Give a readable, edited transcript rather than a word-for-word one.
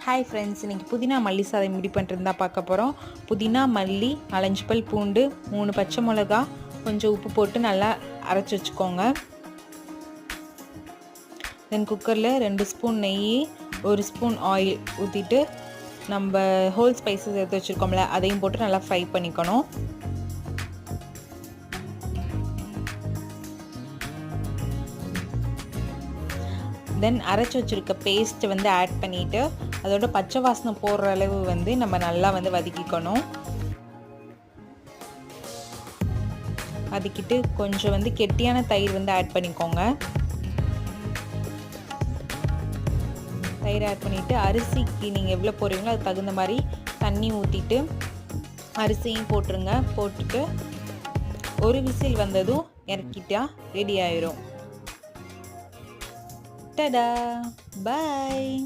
Hi friends, இன்றைக்கி புதினா மல்லி சாதம் எப்படி பண்ணுறதுனா பார்க்க போகிறோம். புதினா, மல்லி, 4-5 பல் பூண்டு, 3 பச்சை மிளகா, கொஞ்சம் உப்பு போட்டு நல்லா அரைச்சி வச்சுக்கோங்க. தென் குக்கரில் 2 ஸ்பூன் நெய், 1 ஸ்பூன் ஆயில் ஊற்றிட்டு நம்ம ஹோல் ஸ்பைசஸ் எடுத்து வச்சுருக்கோம்ல அதையும் போட்டு நல்லா ஃப்ரை பண்ணிக்கணும். தென் அரைச்சி வச்சுருக்க பேஸ்ட்டை ஆட் பண்ணிவிட்டு அதோட பச்சை வாசனை போடுற அளவு நம்ம நல்லா வதக்கிக்கணும். வதக்கிட்டு கொஞ்சம் கெட்டியான தயிர் ஆட் பண்ணிக்கோங்க. தயிர் ஆட் பண்ணிவிட்டு அரிசிக்கு நீங்கள் எவ்வளோ போடுறீங்களோ அதுக்கு தகுந்த மாதிரி தண்ணி ஊற்றிட்டு அரிசியும் போட்டுருங்க. போட்டுட்டு ஒரு விசில் வந்ததும் இறக்கிட்டா ரெடி ஆயிரும். Ta-da! Bye!